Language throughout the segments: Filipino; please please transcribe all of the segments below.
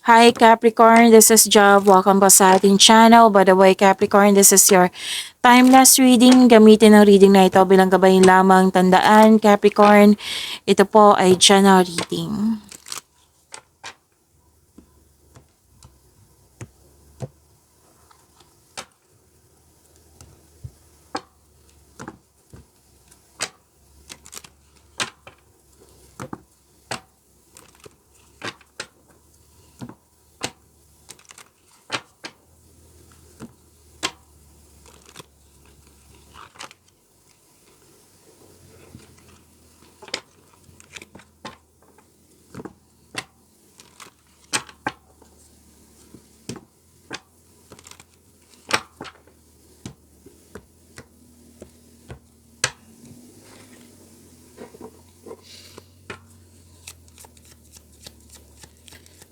Hi Capricorn, this is Job. Welcome po sa ating channel. By the way, Capricorn, this is your timeless reading. Gamitin ang reading na ito bilang gabayin lamang. Tandaan, Capricorn, ito po ay general reading.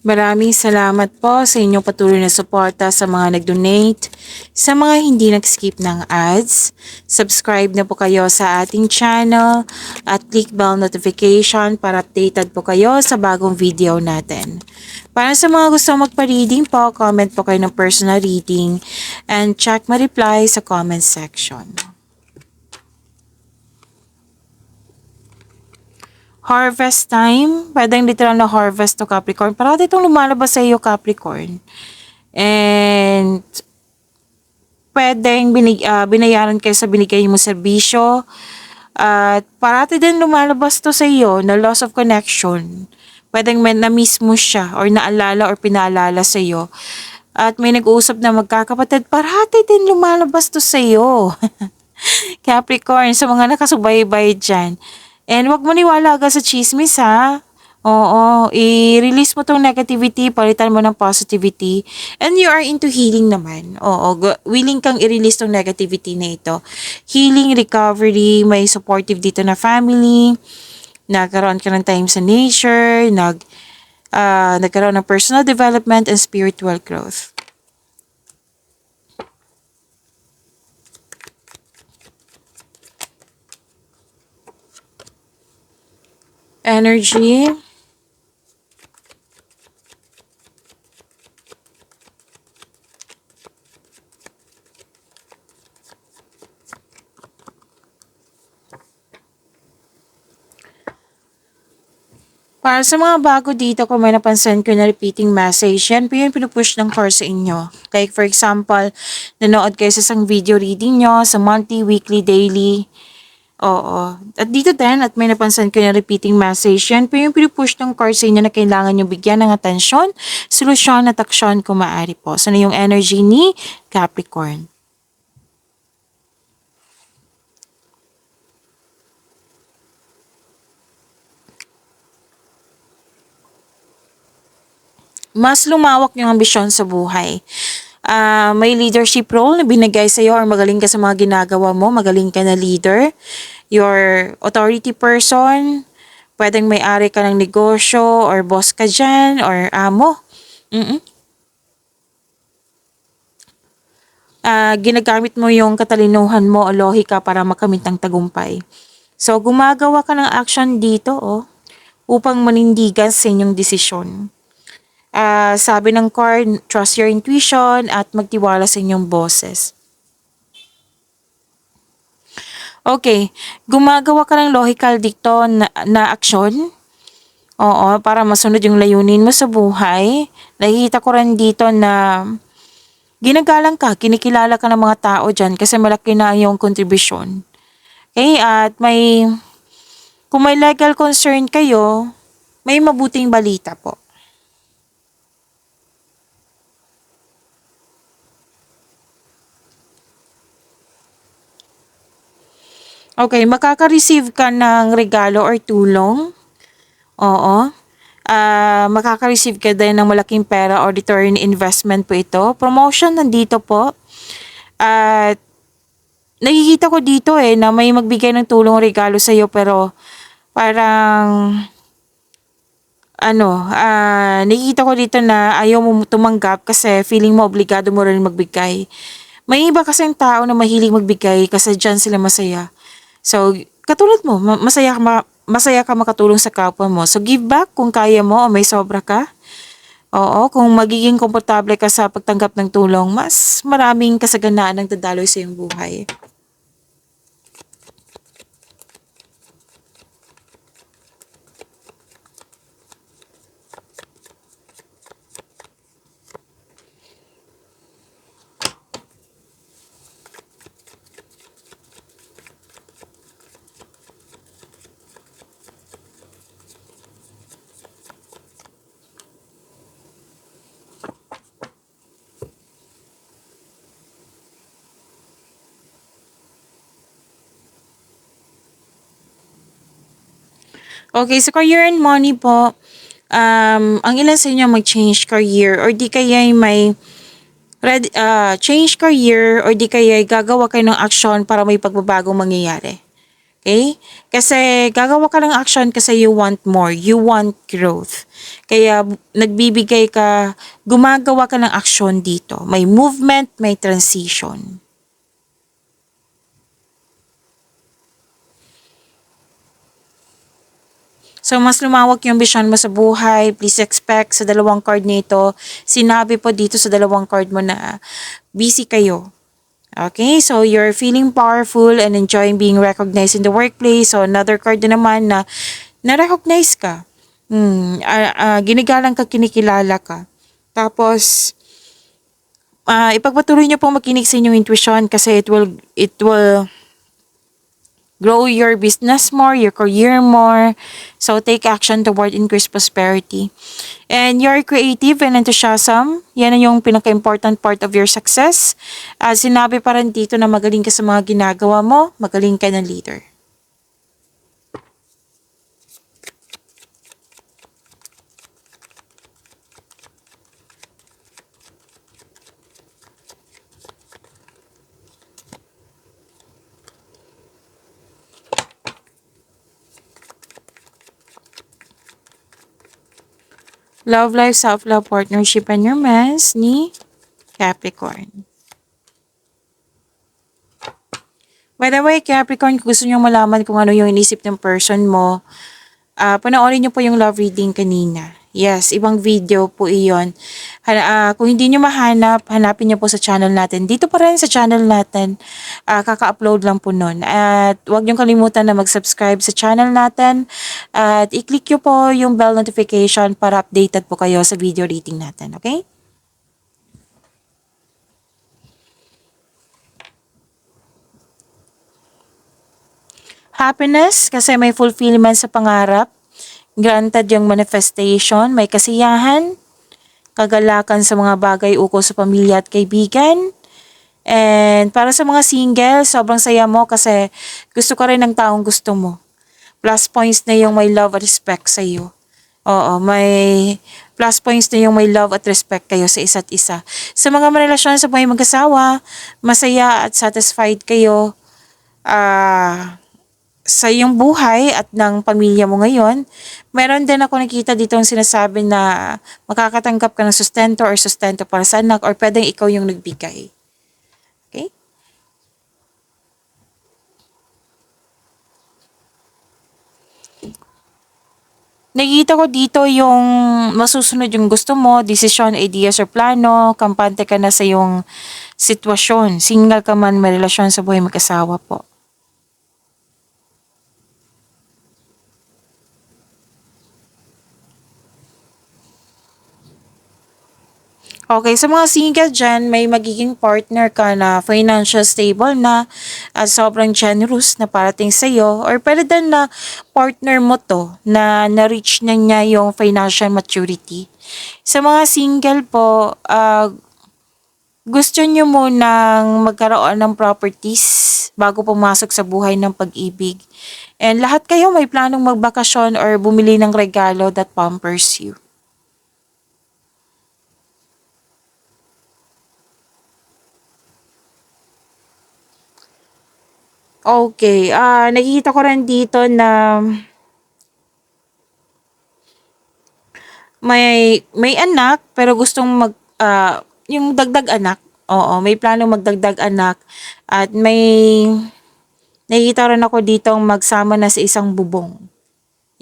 Maraming salamat po sa inyong patuloy na suporta sa mga nag-donate, sa mga hindi nag-skip ng ads. Subscribe na po kayo sa ating channel at click bell notification para updated po kayo sa bagong video natin. Para sa mga gusto magpa-reading po, comment po kayo ng personal reading and check ma-reply sa comment section. Harvest time. Pwedeng literal na harvest to Capricorn. Parati itong lumalabas sa iyo, Capricorn. And pwedeng binayaran kayo sa binigay mo serbisyo. At parati din lumalabas to sa iyo na loss of connection. Pwedeng na-miss mo siya or naalala or pinaalala sa iyo. At may nag-uusap na magkakapatid. Parati din lumalabas to sa iyo. Capricorn, sa mga nakasubaybay dyan. And wag maniwala agad sa chismis ha. Oo, i-release mo tong negativity, palitan mo ng positivity. And you are into healing naman. Oo, willing kang i-release tong negativity na ito. Healing, recovery, may supportive dito na family. Nagkaroon ka ng time sa nature, nagkaroon ng personal development and spiritual growth. Energy. Para sa mga bago dito, kung may napansin ko na repeating message, yan po yung pinupush ng course sa inyo. Like for example, nanood kayo sa isang video reading nyo, sa monthly, weekly, daily. Oo. At dito din, at may napansin ko na repeating message, yan po yung pinupush ng course sa inyo na kailangan nyo bigyan ng atensyon, solusyon at aksyon kung maaari po. So na yung energy ni Capricorn. Mas lumawak yung ambisyon sa buhay. May leadership role na binigay sa iyo or magaling ka sa mga ginagawa mo, magaling ka na leader. Your authority person, pwedeng may-ari ka ng negosyo or boss ka dyan or amo. Ginagamit mo yung katalinuhan mo o lohika para makamit ang tagumpay. So, gumagawa ka ng action dito upang manindigan sa inyong desisyon. Sabi ng card, trust your intuition at magtiwala sa inyong boses. Okay, gumagawa ka ng logical dito na aksyon. Oo, para masunod yung layunin mo sa buhay. Nakikita ko rin dito na ginagalang ka, kinikilala ka ng mga tao dyan kasi malaki na yung contribution. Okay, at kung may legal concern kayo, may mabuting balita po. Okay, makaka-receive ka ng regalo or tulong. Oo. Makaka-receive ka din ng malaking pera or return investment po ito. Promotion nandito po. At nakikita ko dito na may magbigay ng tulong o regalo sa iyo pero parang nakikita ko dito na ayaw mo tumanggap kasi feeling mo obligado mo rin magbigay. May iba kasing tao na mahilig magbigay kasi dyan sila masaya. So, katulad mo, masaya ka makatulong sa kapwa mo. So, give back kung kaya mo o may sobra ka. Oo, kung magiging komportable ka sa pagtanggap ng tulong, mas maraming kasaganaan ang dadaloy sa iyong buhay. Okay, sa career and money po, ang ilan sa inyo mag-change career or di kaya may change career or di kaya gagawa kayo ng aksyon para may pagbabagong mangyayari. Okay? Kasi gagawa ka ng action kasi you want more, you want growth. Kaya nagbibigay ka, gumagawa ka ng action dito. May movement, may transition. So, mas lumawak yung vision mo sa buhay. Please expect sa dalawang card nito. Sinabi po dito sa dalawang card mo na busy kayo. Okay, so you're feeling powerful and enjoying being recognized in the workplace. So, another card na naman na na-recognize ka. Ginigalang ka, kinikilala ka. Tapos, ipagpatuloy niyo po makinig sa inyong intuition kasi it will grow your business more, your career more. So, take action toward increased prosperity. And your creative and enthusiasm, yan yung pinaka-important part of your success. Sinabi pa rin dito na magaling ka sa mga ginagawa mo, magaling ka na leader. Love life, self-love, partnership, and romance ni Capricorn. By the way, Capricorn, kung gusto nyo malaman kung ano yung inisip ng person mo, panoorin nyo po yung love reading kanina. Yes, ibang video po iyon. Kung hindi nyo mahanap, hanapin nyo po sa channel natin. Dito pa rin sa channel natin, kaka-upload lang po nun. At huwag nyo kalimutan na mag-subscribe sa channel natin. At i-click nyo po yung bell notification para updated po kayo sa video reading natin. Okay? Happiness, kasi may fulfillment sa pangarap. Granted yung manifestation, may kasiyahan, kagalakan sa mga bagay ukol sa pamilya at kaibigan. And para sa mga single, sobrang saya mo kasi gusto ka rin ng taong gusto mo. Plus points na yung may love at respect sa iyo. Oo, may plus points na yung may love at respect kayo sa isa't isa. Sa mga relasyon sa buhay mag-asawa, masaya at satisfied kayo. Sa iyong buhay at ng pamilya mo ngayon, meron din ako nakita dito ang sinasabi na makakatanggap ka ng sustento para sa anak or pwedeng ikaw yung nagbigay. Okay? Nakikita ko dito yung masusunod yung gusto mo, desisyon, ideas or plano, kampante ka na sa iyong sitwasyon. Single ka man, may relasyon sa buhay mag-asawa po. Okay, sa mga single dyan, may magiging partner ka na financial stable na at sobrang generous na parating sa'yo or pwede din na partner mo to na na-reach na niya yung financial maturity. Sa mga single po, gusto nyo munang magkaroon ng properties bago pumasok sa buhay ng pag-ibig. And lahat kayo may planong magbakasyon or bumili ng regalo that pampers you. Okay, nakikita ko rin dito na may anak pero gustong yung dagdag anak. Oo, may plano magdagdag anak at may nakikita rin ako dito magsama na sa isang bubong.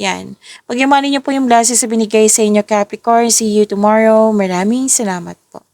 Yan. Pagyamanin niyo po yung blessings sa binigay sa inyo, Capricorn. See you tomorrow. Maraming salamat po.